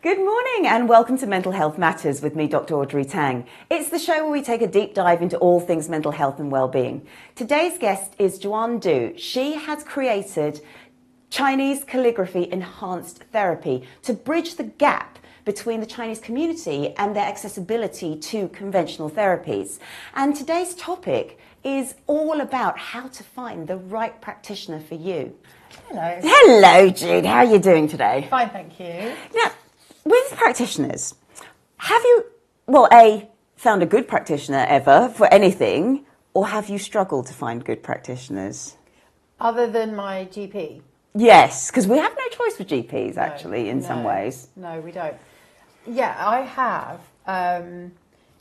Good morning and welcome to Mental Health Matters with me, Dr Audrey Tang. It's the show where we take a deep dive into all things mental health and well-being. Today's guest is Juan. She has created Chinese Calligraphy Enhanced Therapy to bridge the gap between the Chinese community and their accessibility to conventional therapies. And today's topic is all about how to find the right practitioner for you. Hello. Hello, Jude. How are you doing today? Fine, thank you. Now, with practitioners, have you, found a good practitioner ever for anything, or have you struggled to find good practitioners? Other than my GP? Yes, because we have no choice with GPs, actually, in some ways. No, we don't. Yeah, I have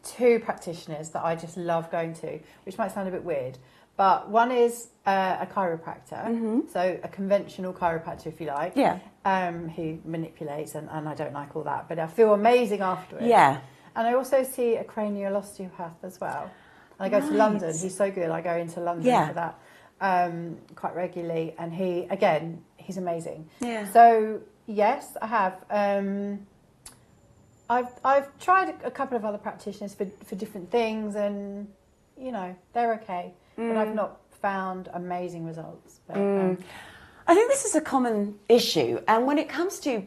two practitioners that I just love going to, which might sound a bit weird. But one is a chiropractor, so a conventional chiropractor, if you like, who manipulates, and I don't like all that, but I feel amazing afterwards. Yeah. And I also see a cranial osteopath as well. And I go to London. He's so good. I go into London for that quite regularly. And he's amazing. Yeah. So, yes, I have. I've tried a couple of other practitioners for different things, and, you know, they're okay. But I've not found amazing results. But, I think this is a common issue. And when it comes to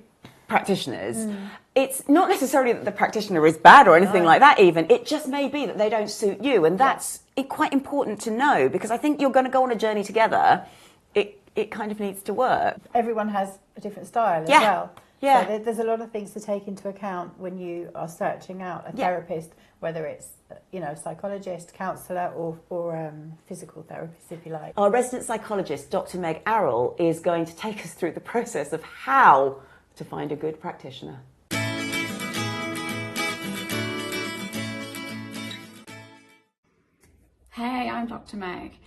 practitioners, it's not necessarily that the practitioner is bad or anything like that even. It just may be that they don't suit you. And that's quite important to know, because I think you're going to go on a journey together. It kind of needs to work. Everyone has a different style as well. Yeah. So there's a lot of things to take into account when you are searching out a therapist, whether it's, you know, psychologist, counsellor, or physical therapist, if you like. Our resident psychologist, Dr Meg Arroll, is going to take us through the process of how to find a good practitioner. Hey, I'm Dr Meg.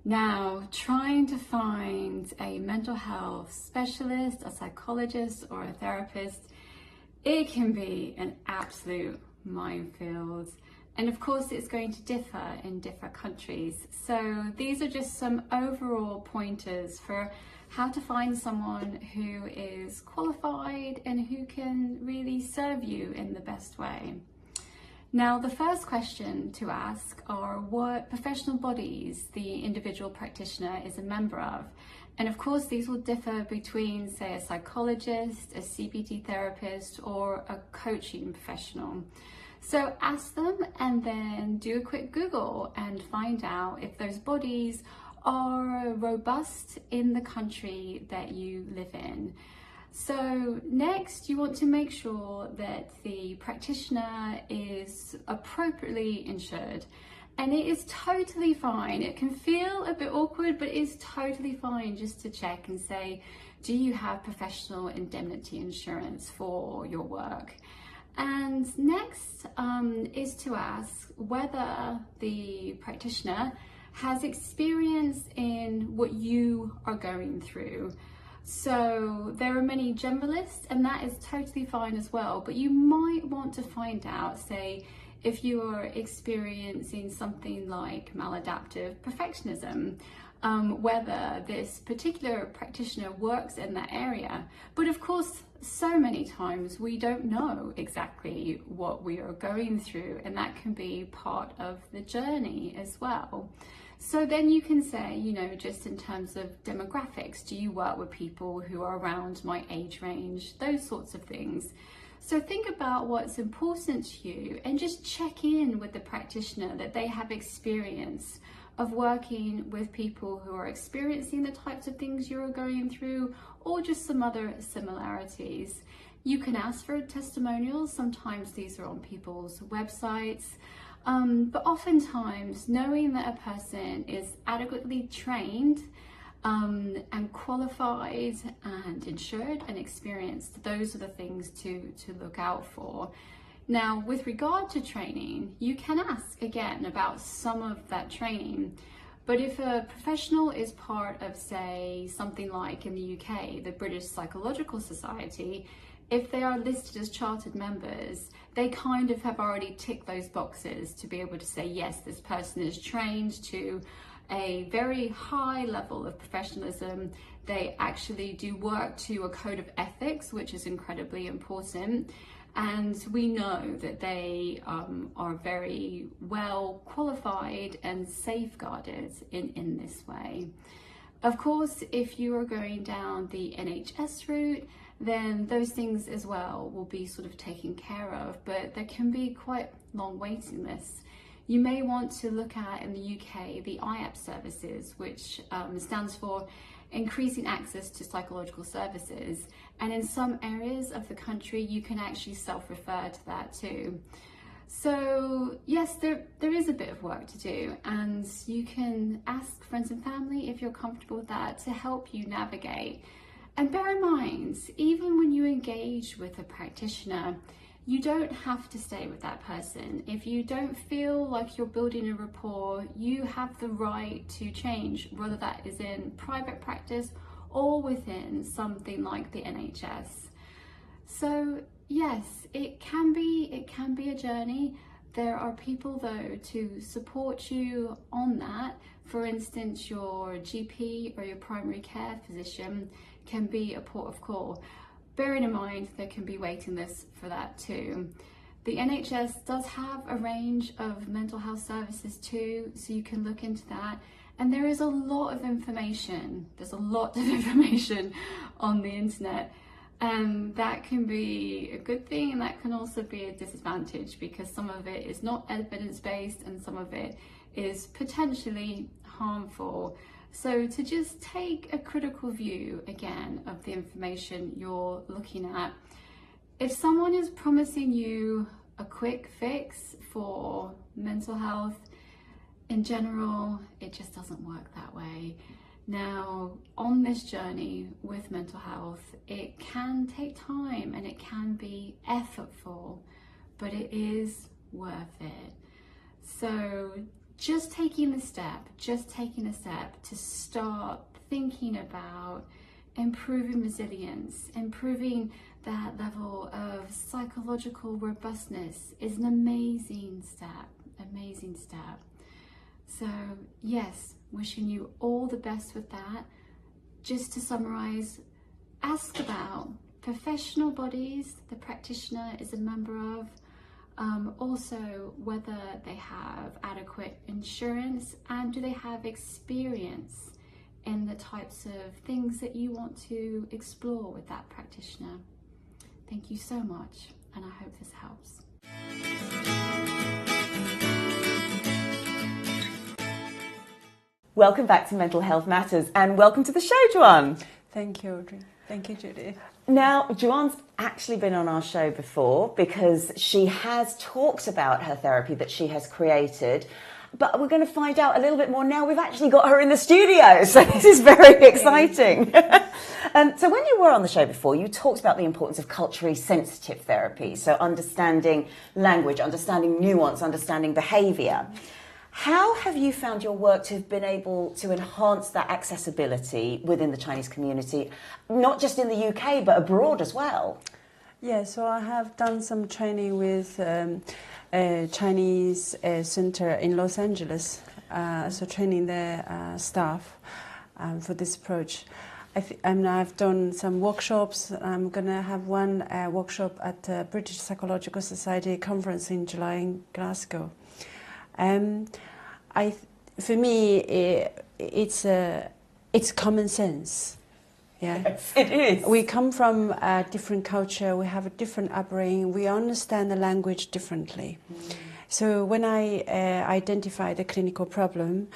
Now, trying to find a mental health specialist, a psychologist, or a therapist, it can be an absolute minefield. And of course, it's going to differ in different countries. So these are just some overall pointers for how to find someone who is qualified and who can really serve you in the best way. Now, the first question to ask are what professional bodies the individual practitioner is a member of. And of course, these will differ between, say, a psychologist, a CBT therapist, or a coaching professional. So ask them and then do a quick Google and find out if those bodies are robust in the country that you live in. So next, you want to make sure that the practitioner is appropriately insured. And it is totally fine. It can feel a bit awkward, but it's totally fine just to check and say, do you have professional indemnity insurance for your work? And next is to ask whether the practitioner has experience in what you are going through. So there are many generalists, and that is totally fine as well, but you might want to find out, say, if you are experiencing something like maladaptive perfectionism, whether this particular practitioner works in that area. But of course, so many times we don't know exactly what we are going through, and that can be part of the journey as well. So then you can say, you know, just in terms of demographics, do you work with people who are around my age range? Those sorts of things. So think about what's important to you and just check in with the practitioner that they have experience of working with people who are experiencing the types of things you're going through, or just some other similarities. You can ask for testimonials. Sometimes these are on people's websites. But oftentimes, knowing that a person is adequately trained and qualified and insured and experienced, those are the things to look out for. Now, with regard to training, you can ask again about some of that training. But if a professional is part of, say, something like in the UK, the British Psychological Society, if they are listed as chartered members, they kind of have already ticked those boxes to be able to say, yes, this person is trained to a very high level of professionalism. They actually do work to a code of ethics, which is incredibly important. And we know that they are very well qualified and safeguarded in this way. Of course, if you are going down the NHS route, then those things as well will be sort of taken care of, but there can be quite long waiting lists. You may want to look at, in the UK, the IAP services, which stands for Increasing Access to Psychological Services. And in some areas of the country, you can actually self-refer to that too. So yes, there is a bit of work to do, and you can ask friends and family, if you're comfortable with that, to help you navigate. And bear in mind, even when you engage with a practitioner, you don't have to stay with that person. If you don't feel like you're building a rapport, you have the right to change, whether that is in private practice or within something like the NHS. So yes, it can be a journey. There are people though to support you on that. For instance, your GP or your primary care physician can be a port of call. Bearing in mind there can be waiting lists for that too. The NHS does have a range of mental health services too, so you can look into that. And there is a lot of information. There's a lot of information on the internet. And that can be a good thing, and that can also be a disadvantage, because some of it is not evidence-based and some of it is potentially harmful. So to just take a critical view again of the information you're looking at. If someone is promising you a quick fix for mental health, in general, it just doesn't work that way. Now, on this journey with mental health, it can take time and it can be effortful, but it is worth it. So just taking the step to start thinking about improving resilience, improving that level of psychological robustness is an amazing step. So yes, wishing you all the best with that. Just to summarize, ask about professional bodies the practitioner is a member of, also whether they have adequate insurance and do they have experience in the types of things that you want to explore with that practitioner. Thank you so much, and I hope this helps. Welcome back to Mental Health Matters, and welcome to the show, Juan. Thank you, Audrey. Thank you, Judith. Now, Juan's actually been on our show before because she has talked about her therapy that she has created, but we're going to find out a little bit more now. We've actually got her in the studio, so this is very exciting. So when you were on the show before, you talked about the importance of culturally sensitive therapy, so understanding language, understanding nuance, understanding behaviour. How have you found your work to have been able to enhance that accessibility within the Chinese community, not just in the UK, but abroad as well? Yeah, so I have done some training with a Chinese center in Los Angeles, so training their staff for this approach. I've done some workshops. I'm going to have one workshop at the British Psychological Society conference in July in Glasgow. For me, it's common sense. Yeah, yes, it is. We come from a different culture. We have a different upbringing. We understand the language differently. So when I identify the clinical problem,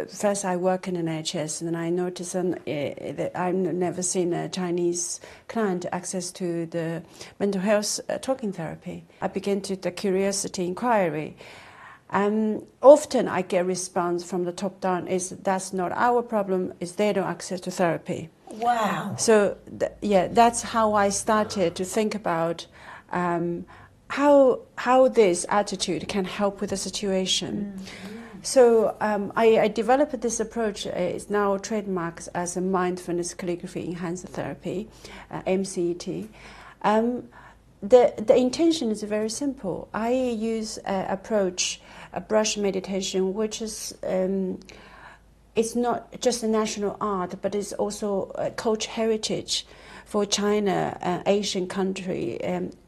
first I work in an NHS, and then I notice that I've never seen a Chinese client access to the mental health talking therapy. I begin to the curiosity inquiry. Often I get a response from the top down is that's not our problem, is they don't access to therapy. Wow. So that's how I started to think about how this attitude can help with the situation. Mm-hmm. So I developed this approach. It's now trademarked as a Mindfulness Calligraphy Enhanced Therapy, MCET. The intention is very simple. I use an approach a brush meditation, which is it's not just a national art, but it's also a cultural heritage for China, Asian country,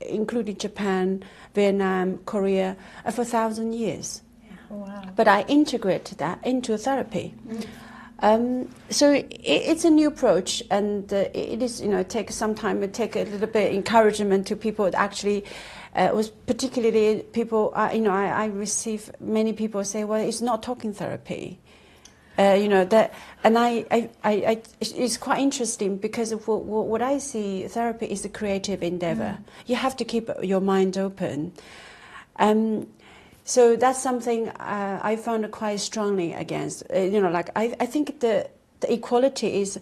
including Japan, Vietnam, Korea, for 1,000 years. Yeah. Wow. But I integrate that into therapy. So it's a new approach, and it is, it takes some time. It takes a little bit encouragement to people. Actually, was particularly people. I receive many people say, "Well, it's not talking therapy." That, and I it's quite interesting because of what I see. Therapy is a creative endeavor. You have to keep your mind open. So that's something I found quite strongly against. I think the equality is,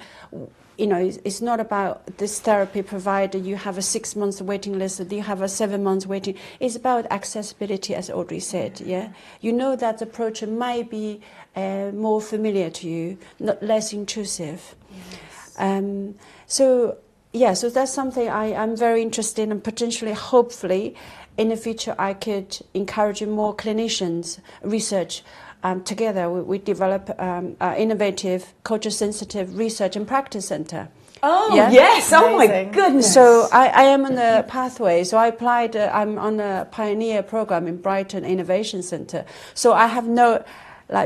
it's not about this therapy provided you have a 6 months waiting list, or you have a 7 months waiting. It's about accessibility, as Audrey said. Yeah, that approach might be more familiar to you, not less intrusive. Yes. So that's something I'm very interested in, and potentially, hopefully, in the future, I could encourage more clinicians research. Together, we develop an innovative, culture-sensitive research and practice center. Oh, yes. Amazing. Oh, my goodness. So I am on the pathway. So I applied, I'm on a pioneer program in Brighton Innovation Center. So I have no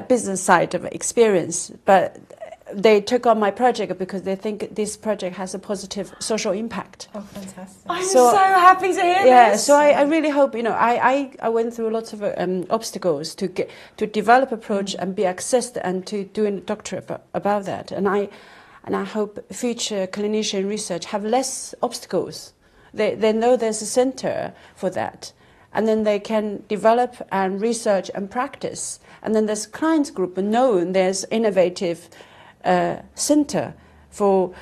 business side of experience, but they took on my project because they think this project has a positive social impact. Oh, fantastic. I'm so happy to hear this. So I really hope, I went through lots of obstacles to develop approach and be accessed and to do a doctorate about that. And I hope future clinician research have less obstacles. They know there's a center for that. And then they can develop and research and practice. And then there's clients group known there's innovative center for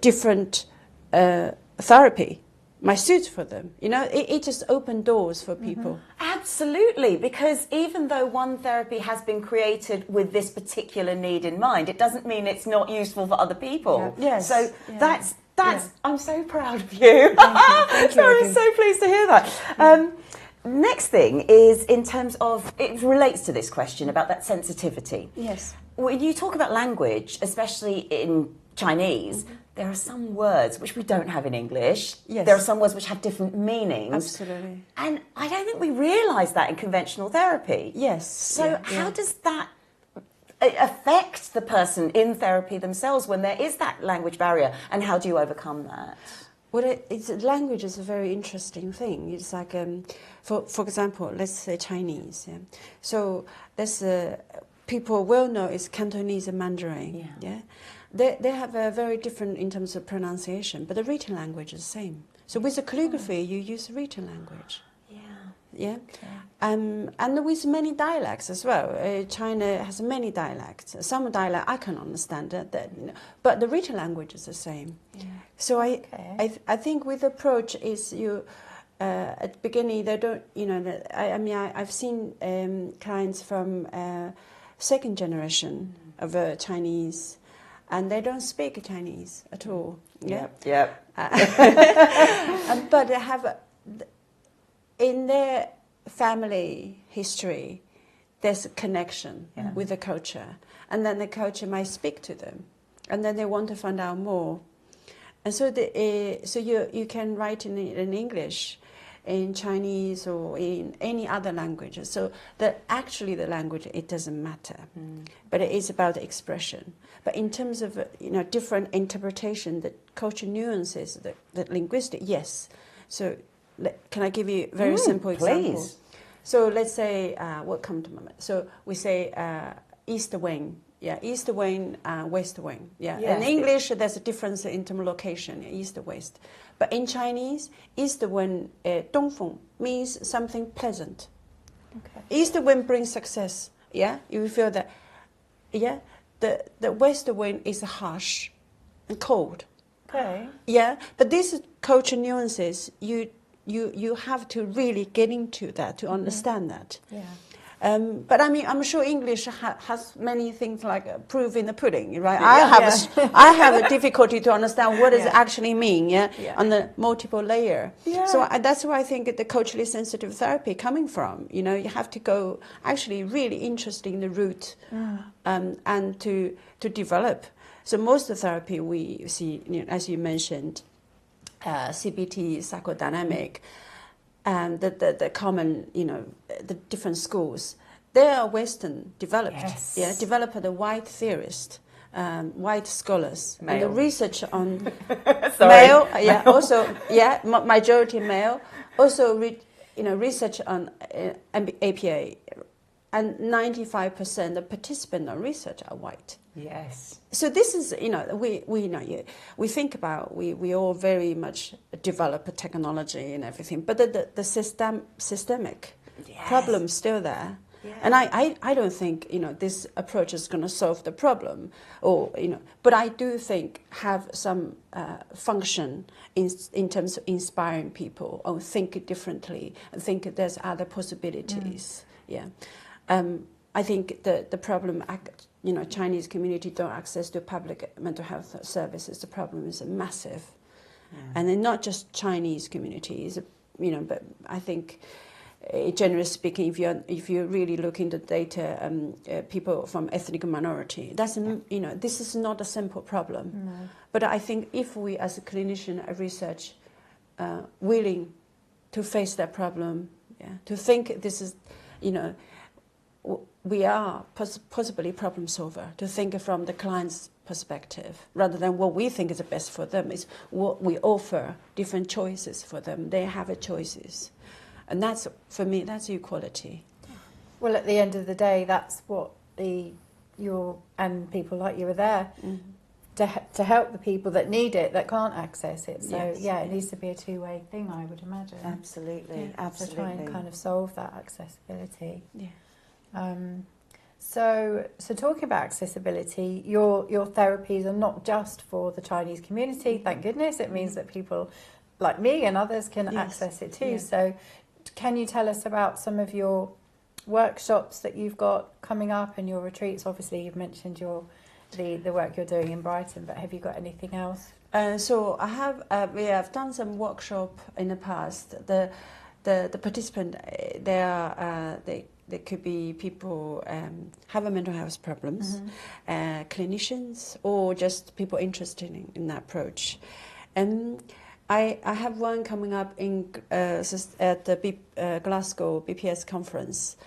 different therapy might suit for them. It just opened doors for people. Absolutely, because even though one therapy has been created with this particular need in mind, it doesn't mean it's not useful for other people. Yeah. Yes. So that's I'm so proud of you. Thank you. I'm so pleased to hear that. Next thing is in terms of, it relates to this question about that sensitivity. Yes. When you talk about language, especially in Chinese, there are some words which we don't have in English. Yes. There are some words which have different meanings. Absolutely. And I don't think we realise that in conventional therapy. Yes. So how does that affect the person in therapy themselves when there is that language barrier, and how do you overcome that? Well, language is a very interesting thing. It's like, for example, let's say Chinese. Yeah? So there's people will know is Cantonese and Mandarin. Yeah. They have a very different in terms of pronunciation, but the written language is the same. So with the calligraphy, you use written language. Yeah. And with many dialects as well. China has many dialects. Some dialect I can understand, but the written language is the same. Yeah. So I think with the approach is you at the beginning they don't I've seen clients from second generation of Chinese, and they don't speak Chinese at all. Yeah. Yep. But they have. In their family history, there's a connection with the culture, and then the culture might speak to them, and then they want to find out more, and so you can write in English, in Chinese, or in any other language. So that actually the language, it doesn't matter, but it is about the expression. But in terms of different interpretation, the cultural nuances, the linguistic, yes. So. Can I give you a very simple example? Please. So let's say, what comes to my mind? So we say east wing, east wing, west wing, Yes. In English, there's a difference in terms of location, east or west. But in Chinese, east wind, 东风 means something pleasant. Okay. East wind brings success. Yeah, you feel that. Yeah, the west wind is harsh and cold. Okay. Yeah, but these cultural nuances, you have to really get into that to understand that. Yeah. But I mean, I'm sure English has many things like proof in the pudding, right? Yeah. I have a difficulty to understand what does it actually mean, on the multiple layer. Yeah. So that's why I think the culturally sensitive therapy coming from, you have to go actually really interested in the root, and to develop. So most of the therapy we see, as you mentioned, CBT, psychodynamic, and the common, the different schools, they are Western developed. Yes. Developed the white theorists, white scholars, Male. and the research on Sorry. male, also majority male, also research on APA, and 95% of participants on research are white. Yes. So this is, we think about, we all very much develop technology and everything, but the systemic problem's still there. Yeah. And I don't think, this approach is going to solve the problem, but I do think have some function in terms of inspiring people or think differently and think there's other possibilities. I think the problem, Chinese community don't access to public mental health services. The problem is massive, and then not just Chinese communities, but I think, generally speaking, if you really look into data, people from ethnic minority, this is not a simple problem. No. But I think if we, as a clinician, a research, willing to face that problem, to think this is, we are possibly problem solver, to think from the client's perspective rather than what we think is the best for them, is what we offer different choices for them. They have choices, and that's, for me, that's equality. Well, at the end of the day, that's what and people like you are there to help the people that need it, that can't access it. So it needs to be a two-way thing, I would imagine. Absolutely, absolutely. To try and kind of solve that accessibility. Yeah. So talking about accessibility, your therapies are not just for the Chinese community, thank goodness. It means that people like me and others can access it too. Yeah. So can you tell us about some of your workshops that you've got coming up and your retreats? Obviously, you've mentioned the work you're doing in Brighton, but have you got anything else? So I have we have done some workshop in the past. The participant, they could be people have a mental health problems, clinicians, or just people interested in that approach. And I have one coming up at the Glasgow BPS conference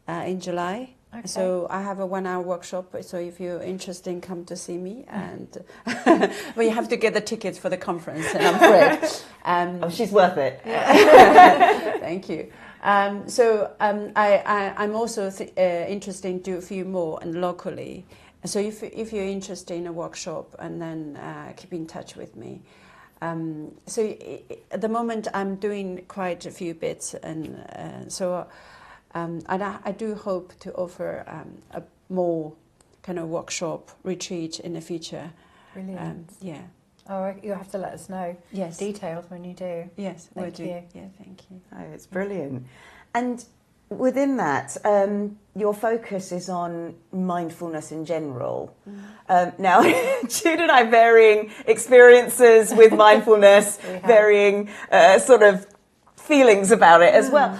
in July. Okay. So I have a 1-hour workshop. So if you're interested, come to see me. And well, you have to get the tickets for the conference, and I'm afraid. She's worth it. Thank you. I'm also interested in do a few more and locally. So if you're interested in a workshop, and then keep in touch with me. So at the moment I'm doing quite a few bits, and I do hope to offer a more kind of workshop retreat in the future. Brilliant. Yeah. Oh, you'll have to let us know details when you do. Yes, thank you. Yeah, thank you. Oh, it's brilliant. And within that, your focus is on mindfulness in general. Now, Jude and I have varying experiences with mindfulness, varying sort of feelings about it as well.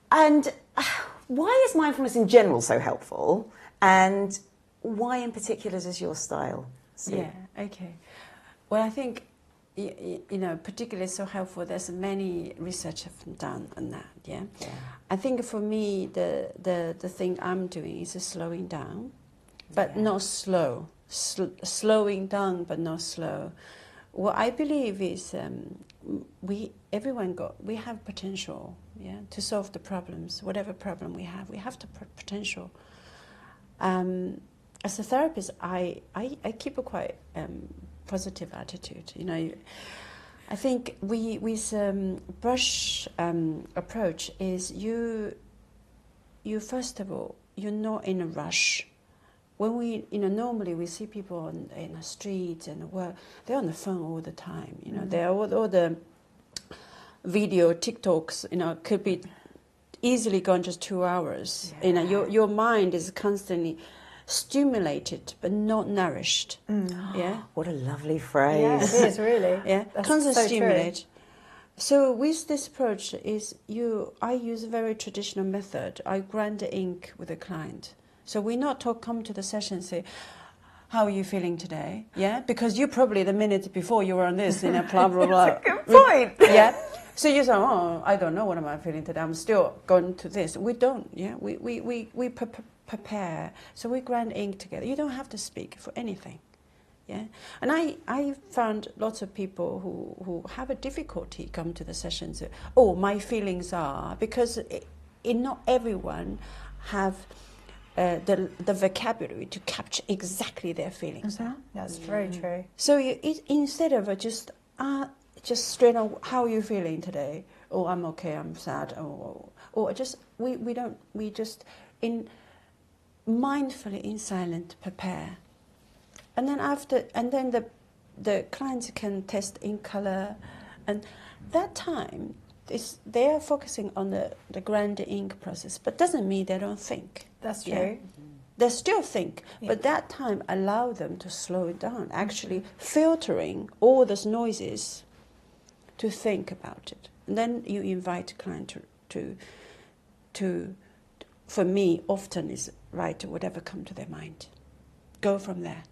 And why is mindfulness in general so helpful? And why in particular is your style? Yeah, okay. Well, I think, particularly so helpful, there's many research have been done on that, yeah? I think for me, the thing I'm doing is slowing down, but not slow. Slowing down, but not slow. What I believe is we have potential, to solve the problems, whatever problem we have the potential. As a therapist, I keep a quite positive attitude. I think with brush approach is you first of all, you're not in a rush. When we normally we see people in the streets and work, they're on the phone all the time. They're all the video TikToks. Could be easily gone just 2 hours. You know, your mind is constantly stimulated but not nourished. Yeah. What a lovely phrase. Yeah, it is really. Yeah. That's Constant so stimulate. So with this approach I use a very traditional method. I grind the ink with the client. So we not come to the session and say, how are you feeling today? Yeah, because you probably the minute before you were on this, blah, blah, blah. That's a good point. Yeah. So you say, oh, I don't know what am I feeling today. I'm still going to this. We don't, yeah. We prepare. So we grind ink together. You don't have to speak for anything. Yeah. And I found lots of people who have a difficulty come to the sessions. Oh, my feelings are, because not everyone have the vocabulary to capture exactly their feelings. That's very true. So instead of just straight on, how are you feeling today? Oh, I'm okay. I'm sad. Or just we just in mindfully in silent prepare, and then the clients can test in color, and that time they are focusing on the grind ink process, but doesn't mean they don't think. That's true. Yeah? They still think, but that time allow them to slow it down, actually filtering all those noises to think about it. And then you invite the client to for me, often is write whatever come to their mind. Go from there.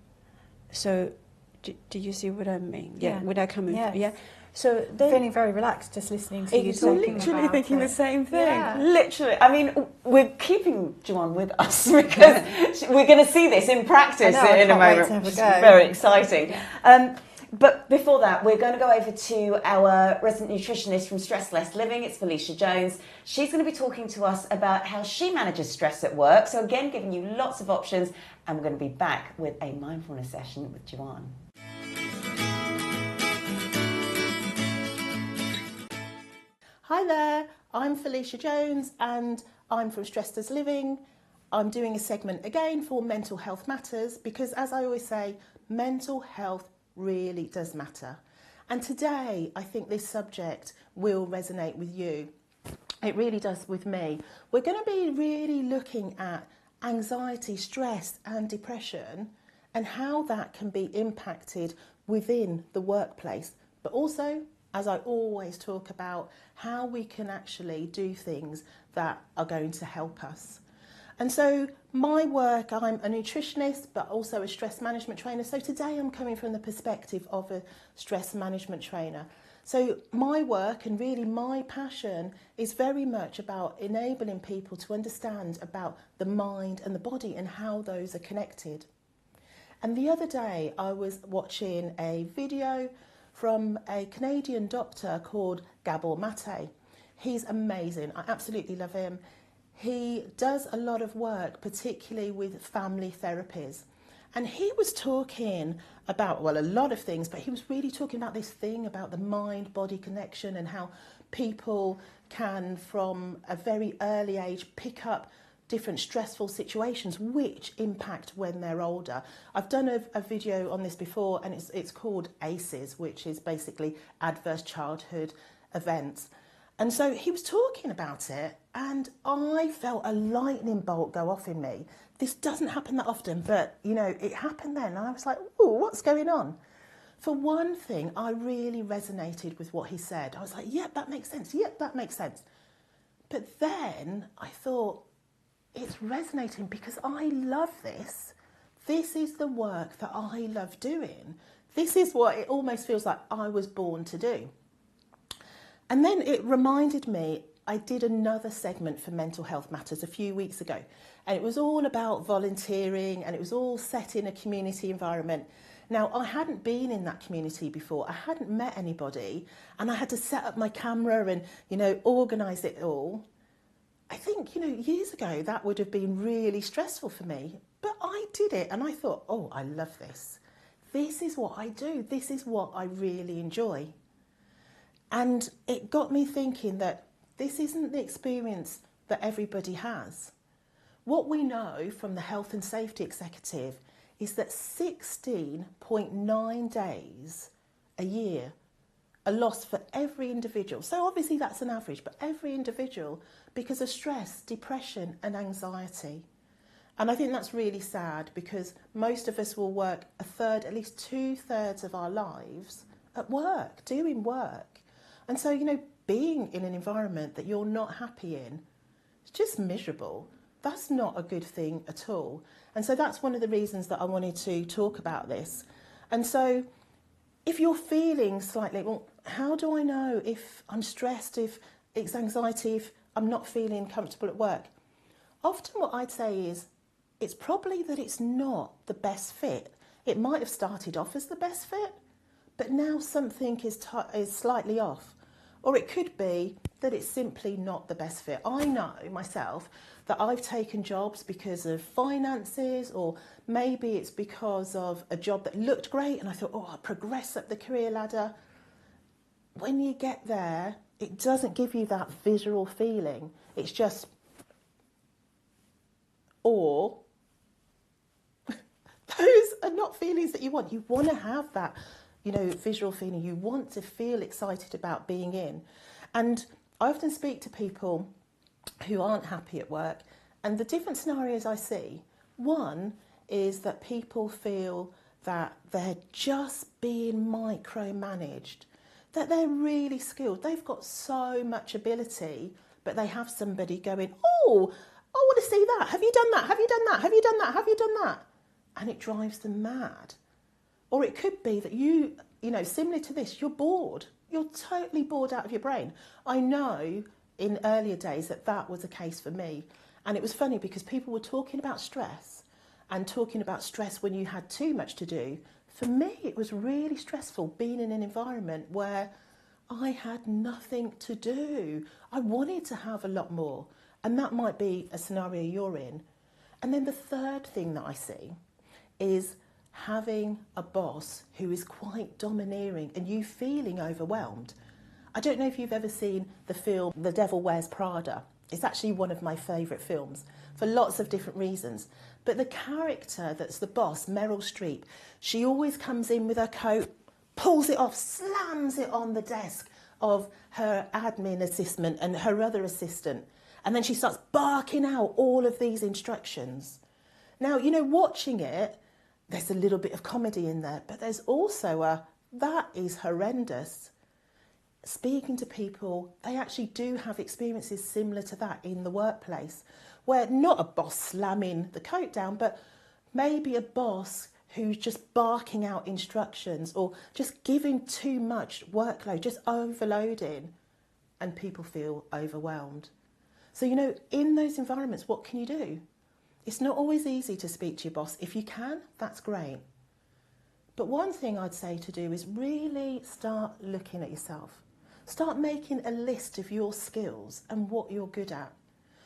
So, do you see what I mean? Yeah. Would I come in? Yes. Yeah. So then, Feeling very relaxed just listening to you talking Literally about thinking it. the same thing. Yeah. Literally. I mean, we're keeping Juan with us because we're going to see this in practice in a moment, which is very exciting. But before that, we're going to go over to our resident nutritionist from Stress Less Living. It's Felicia Jones. She's going to be talking to us about how she manages stress at work. So again, giving you lots of options. And we're going to be back with a mindfulness session with Juan. Hi there, I'm Felicia Jones and I'm from Stress Less Living. I'm doing a segment again for Mental Health Matters because, as I always say, mental health really does matter. And today I think this subject will resonate with you. It really does with me. We're going to be really looking at anxiety, stress and depression and how that can be impacted within the workplace, but also, as I always talk about, how we can actually do things that are going to help us. And so my work, I'm a nutritionist, but also a stress management trainer. So today I'm coming from the perspective of a stress management trainer. So my work and really my passion is very much about enabling people to understand about the mind and the body and how those are connected. And the other day I was watching a video from a Canadian doctor called Gabor Mate. He's amazing. I absolutely love him. He does a lot of work, particularly with family therapies. And he was talking about, well, a lot of things, but he was really talking about this thing about the mind-body connection and how people can, from a very early age, pick up different stressful situations which impact when they're older. I've done a video on this before, and it's called ACEs, which is basically Adverse Childhood Events. And so he was talking about it, and I felt a lightning bolt go off in me. This doesn't happen that often, but, you know, it happened then. And I was like, oh, what's going on? For one thing, I really resonated with what he said. I was like, yep, that makes sense. Yep, that makes sense. But then I thought, it's resonating because I love this. This is the work that I love doing. This is what it almost feels like I was born to do. And then it reminded me, I did another segment for Mental Health Matters a few weeks ago, and it was all about volunteering, and it was all set in a community environment. Now, I hadn't been in that community before. I hadn't met anybody, and I had to set up my camera and, you know, organise it all. I think, you know, years ago that would have been really stressful for me, but I did it, and I thought, oh, I love this. This is what I do. This is what I really enjoy. And it got me thinking that this isn't the experience that everybody has. What we know from the Health and Safety Executive is that 16.9 days a year a loss for every individual. So obviously that's an average, but every individual because of stress, depression and anxiety. And I think that's really sad because most of us will work a third, at least 2/3 of our lives at work, doing work. And so, being in an environment that you're not happy in, it's just miserable. That's not a good thing at all. And so that's one of the reasons that I wanted to talk about this. And so if you're feeling slightly, well, how do I know if I'm stressed, if it's anxiety, if I'm not feeling comfortable at work? Often what I'd say is it's probably that it's not the best fit. It might have started off as the best fit, but now something is slightly off. Or it could be that it's simply not the best fit. I know myself that I've taken jobs because of finances, or maybe it's because of a job that looked great and I thought, I'll progress up the career ladder. When you get there, it doesn't give you that visual feeling. It's just, or those are not feelings that you want. You want to have that, visual feeling. You want to feel excited about being in. And I often speak to people who aren't happy at work, and the different scenarios I see. One is that people feel that they're just being micromanaged, that they're really skilled. They've got so much ability, but they have somebody going, oh, I want to see that. Have you done that? Have you done that? Have you done that? Have you done that? And it drives them mad. Or it could be that you similar to this, you're bored. You're totally bored out of your brain. I know in earlier days that was the case for me. And it was funny because people were talking about stress and talking about stress when you had too much to do. For me, it was really stressful being in an environment where I had nothing to do. I wanted to have a lot more. And that might be a scenario you're in. And then the third thing that I see is having a boss who is quite domineering and you feeling overwhelmed. I don't know if you've ever seen the film The Devil Wears Prada. It's actually one of my favourite films for lots of different reasons. But the character that's the boss, Meryl Streep, she always comes in with her coat, pulls it off, slams it on the desk of her admin assistant and her other assistant. And then she starts barking out all of these instructions. Now, watching it, there's a little bit of comedy in there, but there's also that is horrendous. Speaking to people, they actually do have experiences similar to that in the workplace, where not a boss slamming the coat down, but maybe a boss who's just barking out instructions or just giving too much workload, just overloading, and people feel overwhelmed. So, in those environments, what can you do? It's not always easy to speak to your boss. If you can, that's great. But one thing I'd say to do is really start looking at yourself. Start making a list of your skills and what you're good at.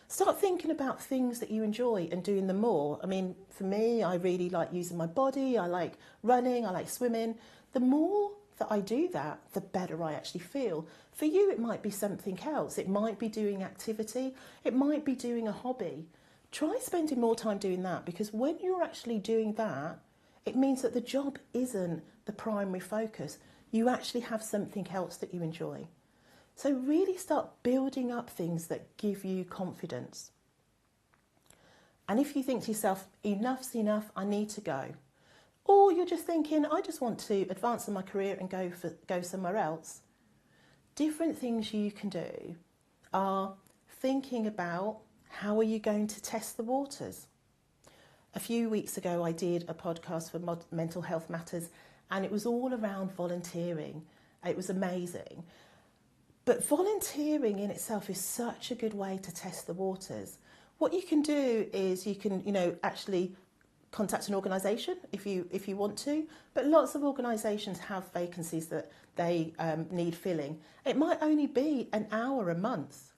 Start thinking about things that you enjoy and doing them more. I mean, for me, I really like using my body. I like running. I like swimming. The more that I do that, the better I actually feel. For you, it might be something else. It might be doing activity. It might be doing a hobby. Try spending more time doing that, because when you're actually doing that, it means that the job isn't the primary focus. You actually have something else that you enjoy. So really start building up things that give you confidence. And if you think to yourself, enough's enough, I need to go. Or you're just thinking, I just want to advance in my career and go somewhere else. Different things you can do are thinking about, how are you going to test the waters? A few weeks ago, I did a podcast for Mental Health Matters, and it was all around volunteering. It was amazing. But volunteering in itself is such a good way to test the waters. What you can do is you can, actually contact an organisation if you want to, but lots of organisations have vacancies that they need filling. It might only be an hour a month.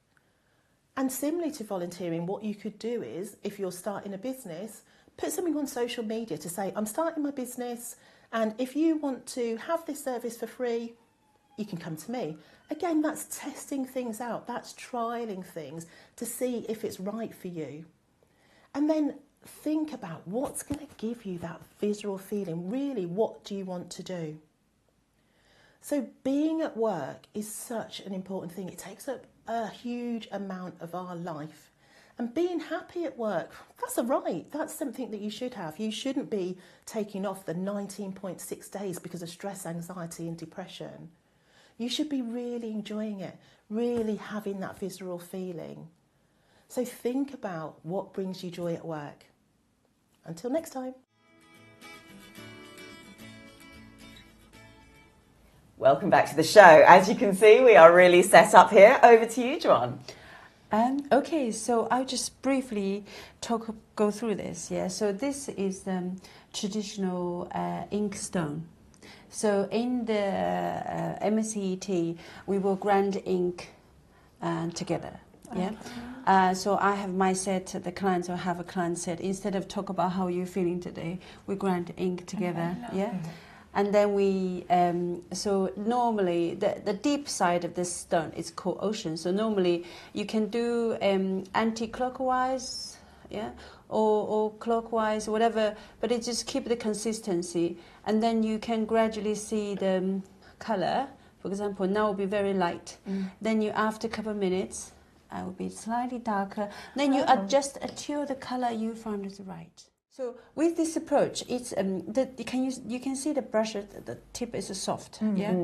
And similarly to volunteering, what you could do is, if you're starting a business, put something on social media to say, I'm starting my business, and if you want to have this service for free, you can come to me. Again, that's testing things out. That's trialling things to see if it's right for you. And then think about what's going to give you that visceral feeling. Really, what do you want to do? So being at work is such an important thing. It takes up a huge amount of our life. And being happy at work, that's a right. That's something that you should have. You shouldn't be taking off the 19.6 days because of stress, anxiety and depression. You should be really enjoying it, really having that visceral feeling. So think about what brings you joy at work. Until next time. Welcome back to the show. As you can see, we are really set up here. Over to you, Juan. Okay, so I'll just briefly go through this. Yeah, so this is the traditional ink stone. So in the MSCET, we will grind ink together. Yeah. So I have my set. The clients will have a client set. Instead of talk about how you're feeling today, we grind ink together. Yeah. And then we, so normally the deep side of this stone is called ocean. So normally you can do anti-clockwise, yeah, or clockwise, whatever, but it just keep the consistency. And then you can gradually see the color. For example, now it will be very light. Then you, after a couple of minutes, it will be slightly darker. Then you adjust until the color you found is right. So with this approach, it's you can see the brush, the tip is soft, yeah.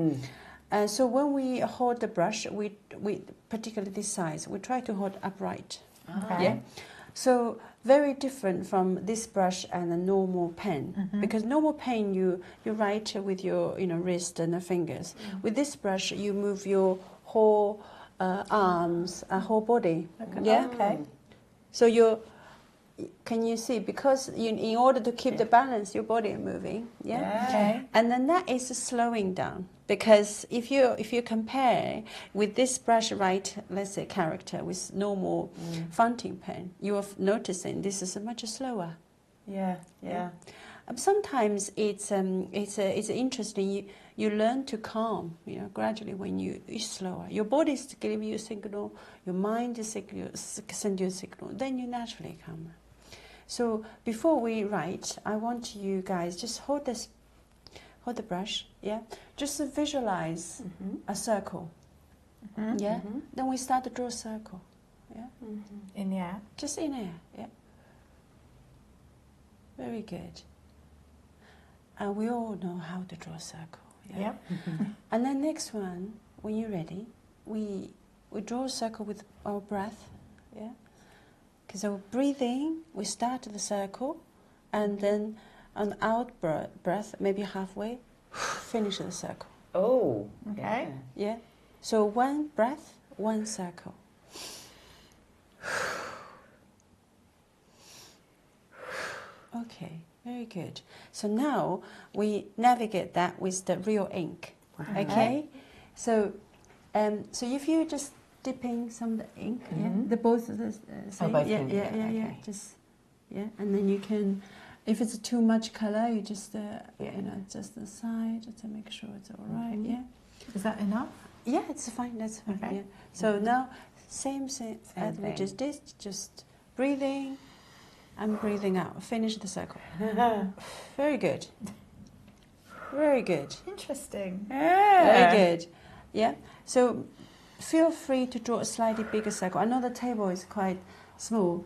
So when we hold the brush, we particularly this size, we try to hold upright, yeah. So very different from this brush and a normal pen, because normal pen you write with your wrist and the fingers. With this brush, you move your whole arms, whole body, yeah. Okay. So you're. Can you see? Because in order to keep the balance, your body is moving, yeah. Okay. And then that is slowing down, because if you compare with this brush, right, let's say character with normal fountain pen, you are noticing this is much slower. Yeah. Sometimes it's interesting. You learn to calm, gradually when you're slower. Your body is giving you a signal, your mind is send you a signal. Then you naturally calm. So before we write, I want you guys just hold the brush, yeah. Just visualize a circle, yeah. Then we start to draw a circle, yeah. In the air. Just in air, yeah. Very good. And we all know how to draw a circle, yeah. And then next one, when you're ready, we draw a circle with our breath, yeah. So breathing, we start the circle, and then on out breath, maybe halfway, finish the circle. Oh, okay. Yeah. So one breath, one circle. Okay, very good. So now we navigate that with the real ink. Okay. So, so if you just dipping some of the ink, the both of the same. Both yeah. Just and then you can, if it's too much color, you just just the side to make sure it's all right. Yeah. Is that enough? Yeah, it's fine. That's fine. Okay. Yeah. So now same as we just did. Just breathing and breathing out. Finish the circle. Very good. Very good. Interesting. Very good. Yeah. So feel free to draw a slightly bigger circle. I know the table is quite small,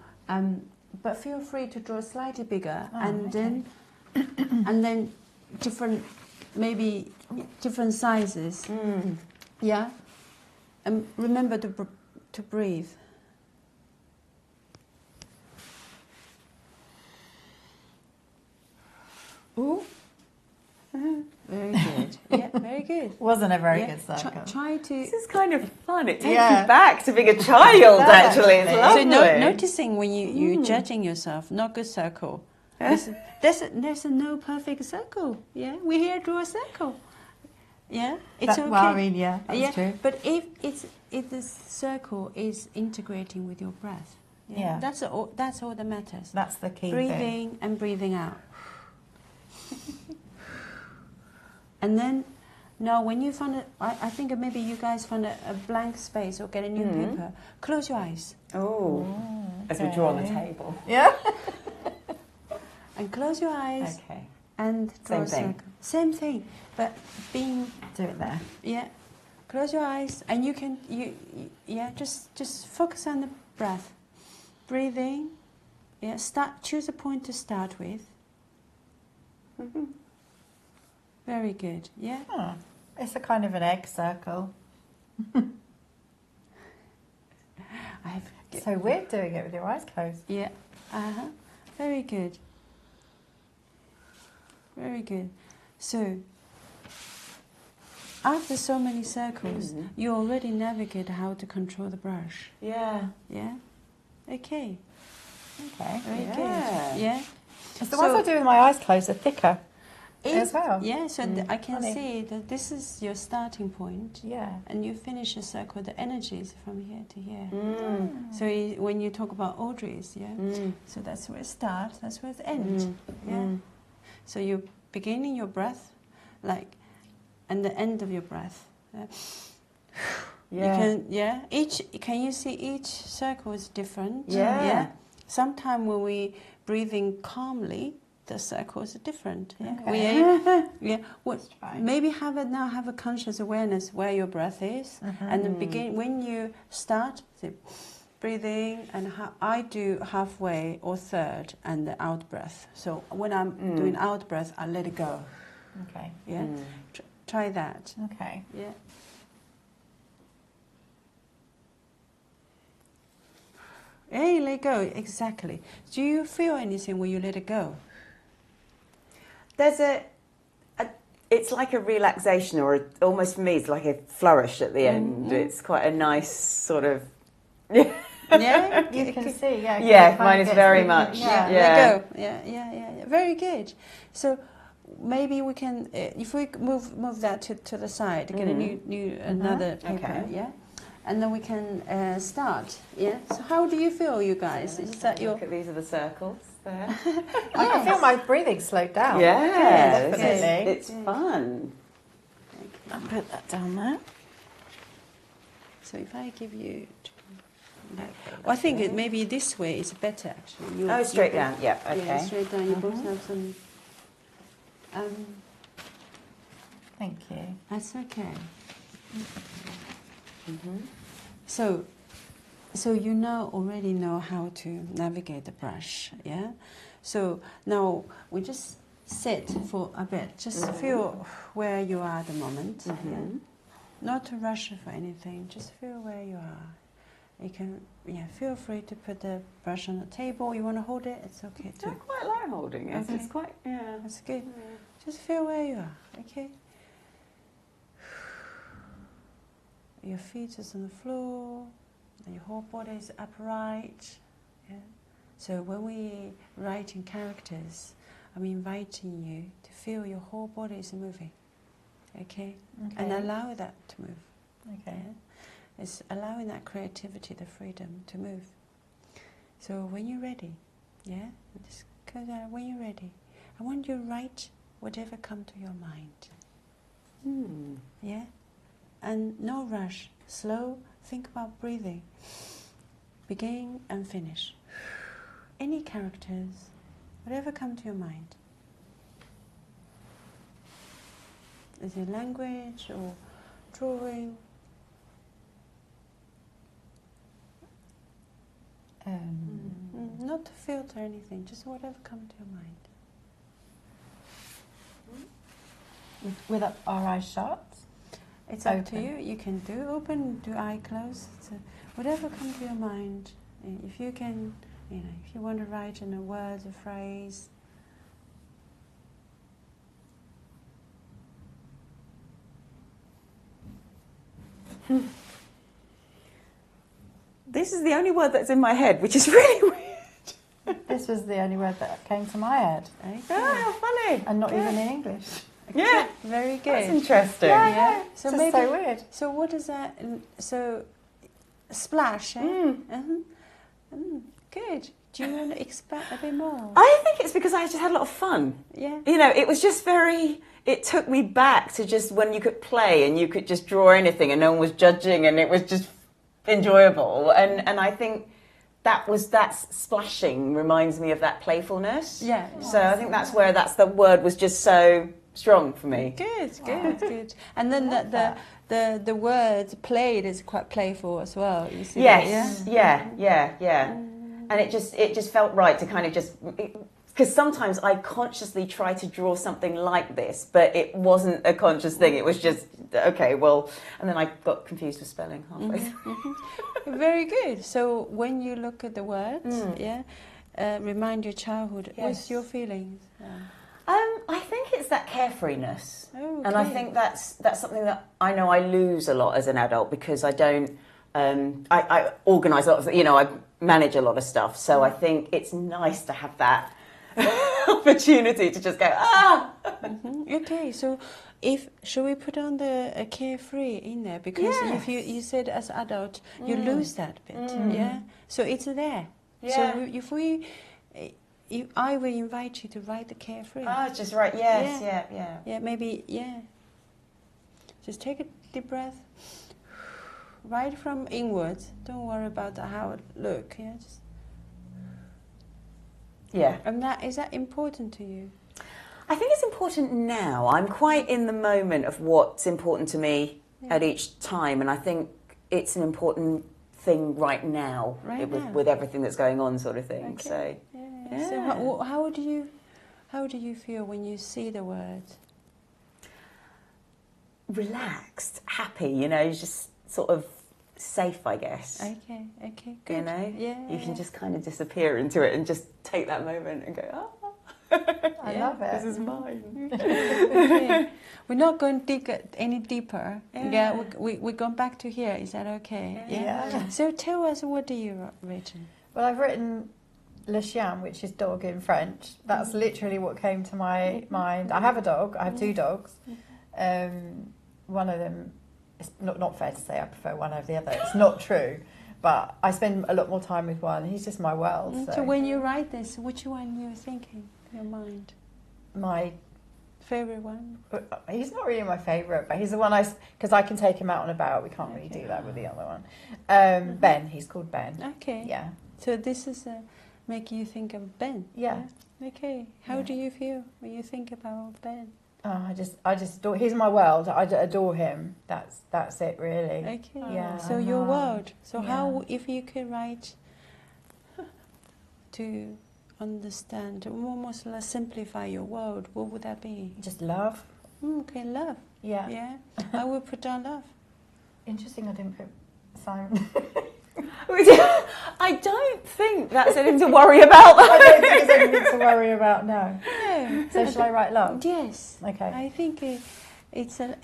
but feel free to draw slightly bigger, then different, maybe different sizes. Yeah, and remember to breathe. Ooh. Very good. Yeah, very good. Wasn't a very good circle. Try to. This is kind of fun. It takes you back to being a child, actually. It's lovely. So noticing when you're judging yourself, not good circle. There's no perfect circle. Yeah, we're here to draw a circle. Yeah, it's okay. Well, I mean, that's true. But if the circle is integrating with your breath, that's all that matters. That's the key. Breathing and breathing out. And then, now when you find I think maybe you guys find a blank space or get a new paper, close your eyes. Oh, as we draw on the table. Yeah. And close your eyes. Okay. and draw Same a thing. circle. Same thing, but being Do it there. Close your eyes, and you can just focus on the breath, breathing. Choose a point to start with. Very good. Yeah. Oh, it's a kind of an egg circle. So weird doing it with your eyes closed. Yeah. Very good. Very good. So, after so many circles, you already navigate how to control the brush. Yeah. Yeah? Okay. Okay. Very Yeah. good. Yeah? The ones I do with my eyes closed are thicker as well. Yeah, so I can Funny. see that this is your starting point. Yeah. And you finish a circle, the energy is from here to here. Mm. So when you talk about Audrey's, so that's where it starts, that's where it ends. So you're beginning your breath, and the end of your breath. Can you see each circle is different? Yeah. Sometimes when we breathing calmly, the circles are different. Okay. Maybe have a conscious awareness where your breath is, and then when you start breathing, and I do halfway or third, and the out breath. So when I'm doing out breath, I let it go. Okay. Yeah, try that. Okay. Yeah. Hey, let go. Exactly. Do you feel anything when you let it go? There's it's like a relaxation, or almost for me, it's like a flourish at the end. It's quite a nice sort of. Yeah, You can see, yeah. Yeah, mine is very much. Let go. Yeah. Very good. So maybe we can, if we move that to the side, get a another paper. Okay. Yeah, and then we can start. Yeah. So how do you feel, you guys? Is that your? Look at these are the circles there. I can feel my breathing slowed down. Yeah, definitely. it's fun. I'll put that down there. So if I give you. Well, I think maybe this way is better actually. Straight down. Yeah. Okay. Yeah, straight down. You both have some. Thank you. That's okay. So you already know how to navigate the brush, yeah? So now we just sit for a bit. Just feel where you are at the moment. Yeah? Not to rush for anything. Just feel where you are. You can, feel free to put the brush on the table. You want to hold it? It's okay too. I quite like holding it. Okay. It's quite, That's good. Just feel where you are, okay? Your feet is on the floor, and your whole body is upright. Yeah. So when we write in characters, I'm inviting you to feel your whole body is moving, okay? And allow that to move. Okay. Yeah? It's allowing that creativity, the freedom to move. So when you're ready, just go down. When you're ready, I want you to write whatever comes to your mind. Yeah? And no rush, slow, think about breathing. Begin and finish. Any characters, whatever comes to your mind. Is it language or drawing? Not to filter anything, just whatever comes to your mind. With our eyes shut? It's up to you. You can do open, do eye closed. Whatever comes to your mind. If you can, if you want to write in a word, a phrase. This is the only word that's in my head, which is really weird. This was the only word that came to my head. Okay. How funny. And not even in English. Yeah. Very good. That's interesting. Yeah. So It's maybe. just so weird. So what is that? So splash. Eh? Good. Do you want to expand a bit more? I think it's because I just had a lot of fun. Yeah. It was just it took me back to just when you could play and you could just draw anything and no one was judging and it was just enjoyable. And I think that splashing reminds me of that playfulness. Yeah. So I think that's where the word was just so strong for me. Good. And then the word played is quite playful as well. You see Yes. that, Yeah. And it just felt right to kind of just. Because sometimes I consciously try to draw something like this, but it wasn't a conscious thing. It was just, okay, well, and then I got confused with spelling halfway through. Very good. So when you look at the words, remind your childhood. Yes. What's your feelings? I think it's that carefreeness. Oh, And I okay. think that's something that I know I lose a lot as an adult because I don't, I organise a lot of, I manage a lot of stuff. So I think it's nice to have that opportunity to just go, Okay, so shall we put on the carefree in there? Because if you said as adult, you lose that bit, yeah? So it's there. Yeah. So if I will invite you to write the carefree. Just right, yes, yeah. Yeah, maybe, Just take a deep breath. Write from inwards. Don't worry about how it look, yeah? Yeah. And is that important to you? I think it's important now. I'm quite in the moment of what's important to me at each time, and I think it's an important thing right now, with everything that's going on, sort of thing. Okay. So, yeah. So how do you feel when you see the words? relaxed, happy. Just sort of safe, I guess. Okay, good. You can just kind of disappear into it and just take that moment and go, I love it. This is mine. Okay. We're not going any deeper. Yeah, we're going back to here. Is that okay? Yeah. So tell us, what do you written? Well, I've written le chien, which is dog in French. That's literally what came to my mind. I have a dog. I have two dogs. One of them, it's not fair to say I prefer one over the other. It's not true. But I spend a lot more time with one. He's just my world. So when you write this, which one you're thinking in your mind? My favorite one? He's not really my favourite, but he's the one because I can take him out and about. We can't really do that with the other one. Ben, he's called Ben. Okay. Yeah. So this is making you think of Ben. Yeah. Okay. How do you feel when you think about Ben? Oh, I just adore. He's my world. I adore him. That's it, really. Okay. Yeah. So your world. So Yeah. how, if you could write to understand, almost like simplify your world, what would that be? Just love. Okay, love. Yeah. Yeah. I would put down love. Interesting. I didn't put Simon. I don't think that's anything to worry about. I don't think there's anything to worry about. No. No. So shall I write love? Yes. Okay. I think it's a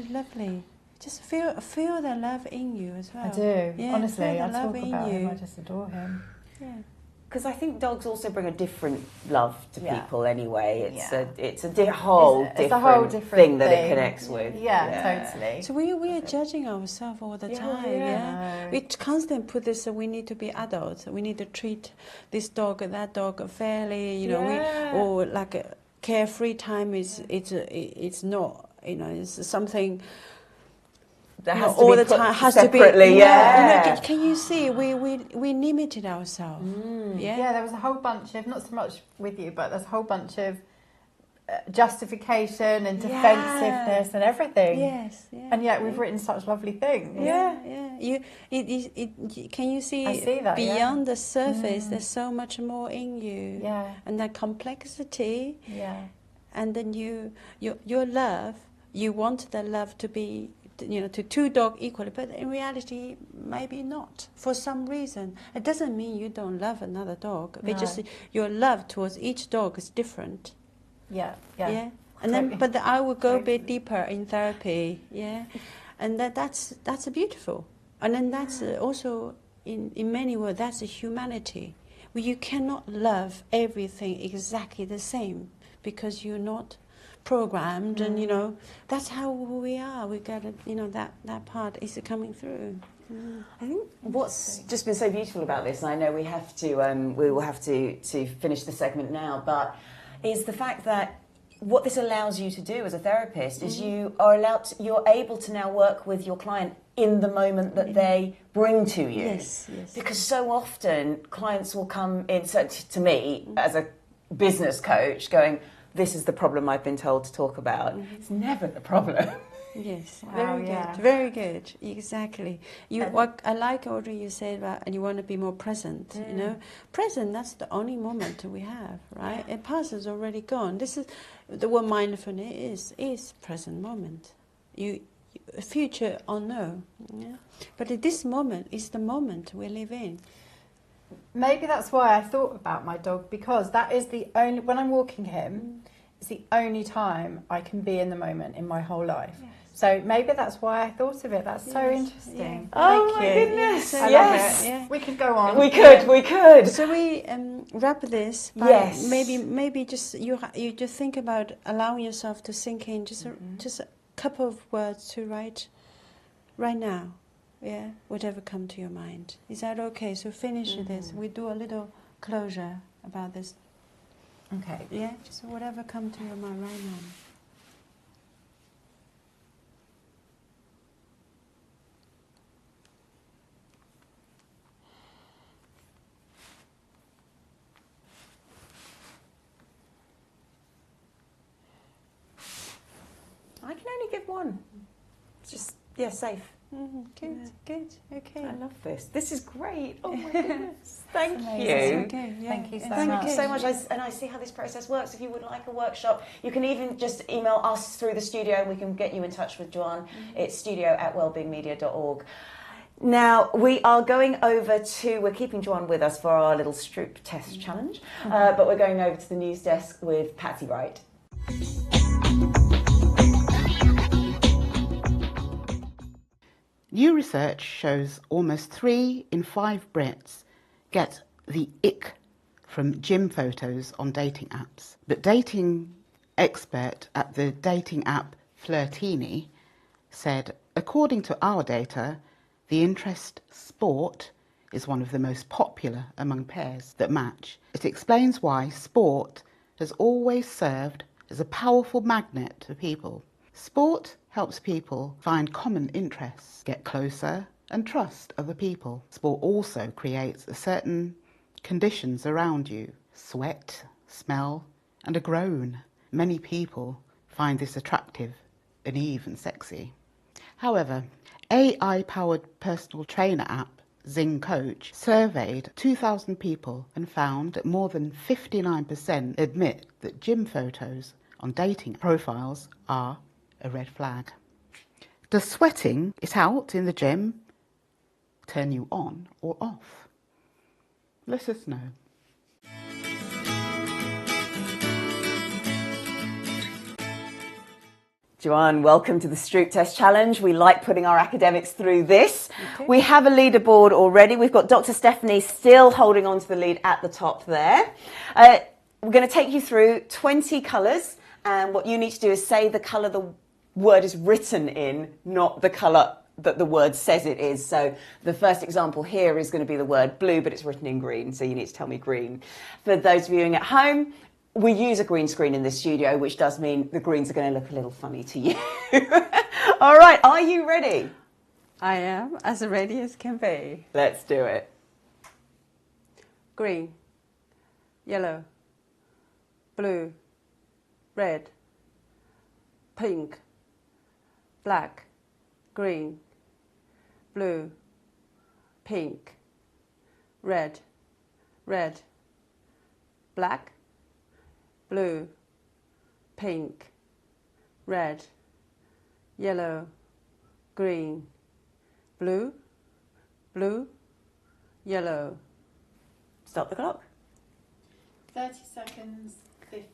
lovely. Just feel the love in you as well. I do. Yeah, honestly, feel the I love talk in about him. you. I just adore him. Yeah. Because I think dogs also bring a different love to Yeah. people anyway. It's Yeah. it's a whole different thing that it connects with. Yeah, totally. So we are judging ourselves all the time. Yeah. We constantly put this. We need to be adults. We need to treat this dog and that dog fairly. You know, or like a carefree time is it's not. You know, it's something. That has to all be the put time has separately, to be. yeah. You know, can you see we limited ourselves? Yeah, there was a whole bunch of, not so much with you, but there's a whole bunch of justification and defensiveness and everything. Yes, yeah. And yet we've written such lovely things. Yeah. Can you see? I see that, beyond the surface? There's so much more in you. Yeah. And that complexity. Yeah. And then your love. You want the love to be, to two dogs equally, but in reality, maybe not. For some reason, it doesn't mean you don't love another dog. No. It's just your love towards each dog is different. Yeah. And then, but I will go a Totally. bit deeper in therapy. Yeah, and that's beautiful. And then that's also in many ways that's a humanity. Where you cannot love everything exactly the same because you're not programmed, and that's how we are. We got to, that part is coming through. I think what's just been so beautiful about this, and I know we will have to finish the segment now, but is the fact that what this allows you to do as a therapist is you're able to now work with your client in the moment that they bring to you. Yes. Because so often clients will come in, so to me as a business coach, going, this is the problem I've been told to talk about. It's never the problem. Yes, Wow, very yeah. good, very good, exactly. What I like, Audrey, you said about, and you want to be more present. You know, present. That's the only moment we have, right? It past is already gone. This is the what mindfulness is present moment. Future unknown. Yeah, but at this moment is the moment we live in. Maybe that's why I thought about my dog, because that is the only, when I'm walking him, it's the only time I can be in the moment in my whole life. Yes. So maybe that's why I thought of it. That's so interesting. Yeah. Oh Thank my you. goodness! I Yes, love it. Yeah. We could go on. We could. So we wrap this by maybe just you just think about allowing yourself to sink in just a couple of words to write right now. Yeah, whatever come to your mind. Is that okay? So finish this. We do a little closure about this. Okay. Yeah, just whatever come to your mind right now. I can only give one. It's just, safe. Good, okay. I love this. This is great. Oh my goodness. Thank you. Okay, yeah. Thank you so Thank much. you so much. And I see how this process works. If you would like a workshop, you can even just email us through the studio and we can get you in touch with Juan. It's studio@wellbeingmedia.org. Now, we are going over to, we're keeping Juan with us for our little Stroop test challenge, but we're going over to the news desk with Patsy Wright. New research shows almost 3 in 5 Brits get the ick from gym photos on dating apps. But dating expert at the dating app Flirtini said, according to our data, the interest sport is one of the most popular among pairs that match. It explains why sport has always served as a powerful magnet to people. Sport helps people find common interests, get closer and trust other people. Sport also creates a certain conditions around you, sweat, smell and a groan. Many people find this attractive and even sexy. However, AI-powered personal trainer app Zing Coach surveyed 2,000 people and found that more than 59% admit that gym photos on dating profiles are a red flag. Does sweating it out in the gym turn you on or off? Let us know. Juan, welcome to the Stroop Test Challenge. We like putting our academics through this. Okay. We have a leaderboard already. We've got Dr. Stephanie still holding on to the lead at the top there. We're going to take you through 20 colours, and what you need to do is say the colour the word is written in, not the colour that the word says it is. So the first example here is going to be the word blue, but it's written in green, so you need to tell me green. For those viewing at home, we use a green screen in this studio, which does mean the greens are going to look a little funny to you. All right, are you ready? I am as ready as can be. Let's do it. Green, yellow, blue, red, pink, black, green, blue, pink, red, black, blue, pink, red, yellow, green, blue, yellow. Stop the clock. 30 seconds, 50.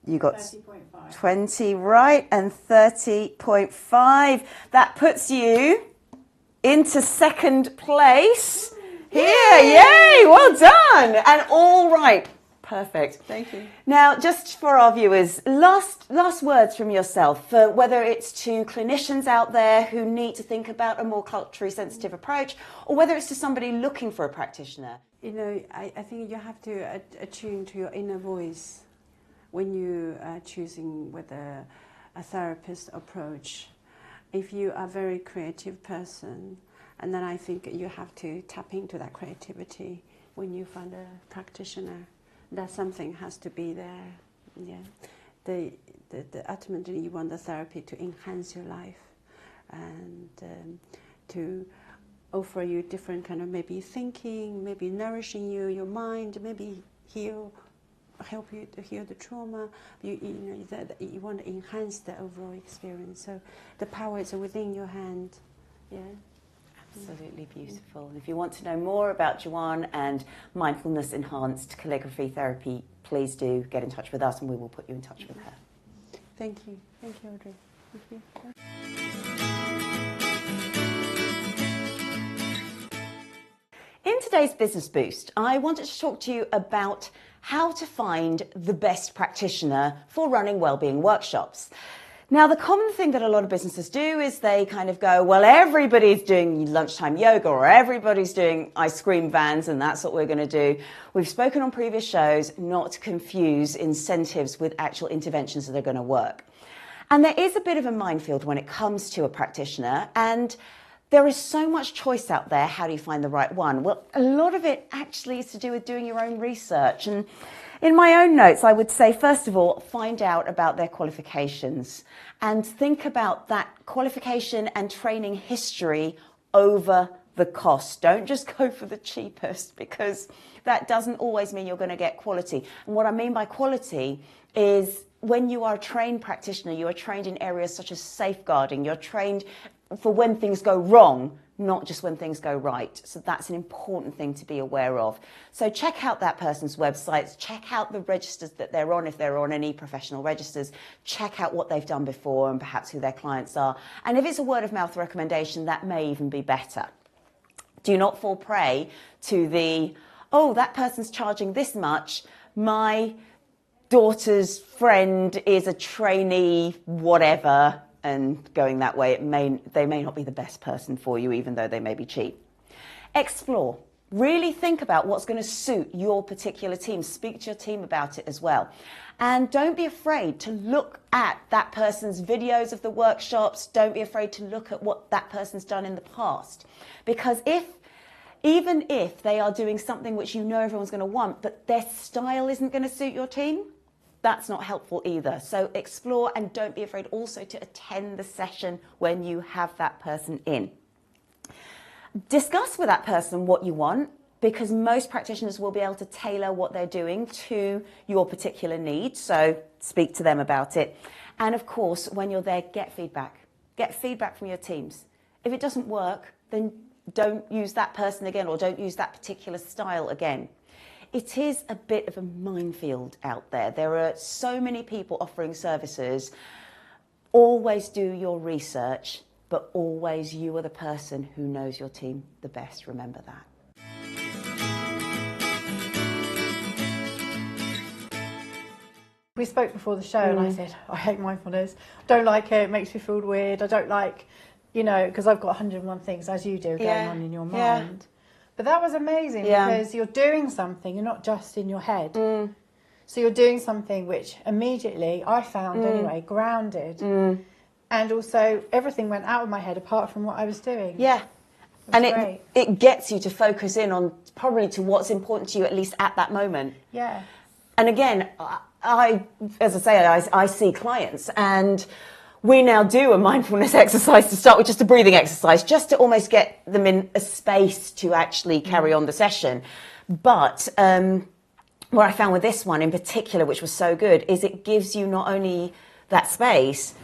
You got 30.5. 20 right and 30.5. That puts you into second place. Here, yay, well done. And all right. Perfect. Thank you. Now, just for our viewers, last words from yourself, for whether it's to clinicians out there who need to think about a more culturally sensitive approach, or whether it's to somebody looking for a practitioner. You know, I think you have to attune to your inner voice. when you are choosing whether a therapist approach, if you are a very creative person, and then I think you have to tap into that creativity when you find a practitioner, that something has to be there. Yeah, the ultimately you want the therapy to enhance your life and to offer you different kind of maybe thinking, maybe nourishing you, your mind, maybe help you to heal the trauma. You want to enhance the overall experience. So the power is within your hand. Yeah. Absolutely beautiful. And if you want to know more about Juan and Mindfulness Enhanced Calligraphy Therapy, please do get in touch with us and we will put you in touch with her. Thank you. Thank you, Audrey. Thank you. In today's Business Boost, I wanted to talk to you about how to find the best practitioner for running wellbeing workshops. Now, the common thing that a lot of businesses do is they kind of go, well, everybody's doing lunchtime yoga or everybody's doing ice cream vans and that's what we're going to do. We've spoken on previous shows not to confuse incentives with actual interventions that are going to work. And there is a bit of a minefield when it comes to a practitioner, and there is so much choice out there. How do you find the right one? Well, a lot of it actually is to do with doing your own research. And in my own notes, I would say, first of all, find out about their qualifications and think about that qualification and training history over the cost. Don't just go for the cheapest, because that doesn't always mean you're going to get quality. And what I mean by quality is when you are a trained practitioner, you are trained in areas such as safeguarding. You're trained for when things go wrong, not just when things go right. So that's an important thing to be aware of. So check out that person's websites, check out the registers that they're on, if they're on any professional registers, check out what they've done before and perhaps who their clients are. And if it's a word of mouth recommendation, that may even be better. Do not fall prey to the, oh, that person's charging this much, my daughter's friend is a trainee, whatever, and going that way, they may not be the best person for you, even though they may be cheap. Explore. Really think about what's going to suit your particular team. Speak to your team about it as well. And don't be afraid to look at that person's videos of the workshops. Don't be afraid to look at what that person's done in the past. Because even if they are doing something which you know everyone's going to want, but their style isn't going to suit your team, that's not helpful either. So explore, and don't be afraid also to attend the session when you have that person in. Discuss with that person what you want, because most practitioners will be able to tailor what they're doing to your particular needs. So speak to them about it. And of course, when you're there, get feedback. Get feedback from your teams. If it doesn't work, then don't use that person again, or don't use that particular style again. It is a bit of a minefield out there. There are so many people offering services. Always do your research, but always you are the person who knows your team the best. Remember that. We spoke before the show and I said, I hate mindfulness. I don't like it. It makes me feel weird. I don't like, because I've got 101 things, as you do, going on in your mind. Yeah. But that was amazing because you're doing something, you're not just in your head. So you're doing something which immediately, I found anyway, grounded. And also everything went out of my head apart from what I was doing. Yeah. And it gets you to focus in on probably to what's important to you, at least at that moment. Yeah. And again, as I say, I see clients, and we now do a mindfulness exercise to start with, just a breathing exercise, just to almost get them in a space to actually carry on the session. But what I found with this one in particular, which was so good, is it gives you not only that space,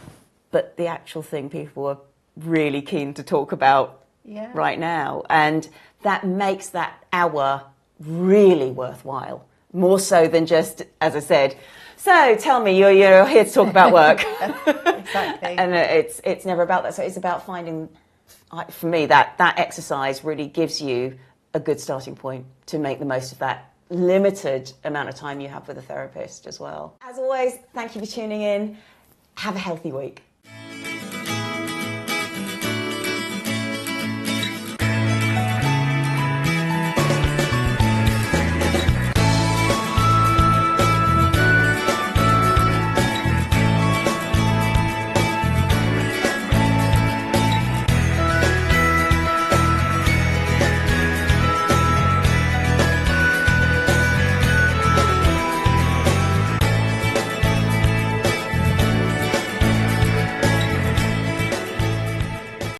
but the actual thing people are really keen to talk about right now. And that makes that hour really worthwhile, more so than just, as I said, so tell me, you're here to talk about work. Exactly. And it's never about that. So it's about finding, for me, that exercise really gives you a good starting point to make the most of that limited amount of time you have with a therapist as well. As always, thank you for tuning in. Have a healthy week.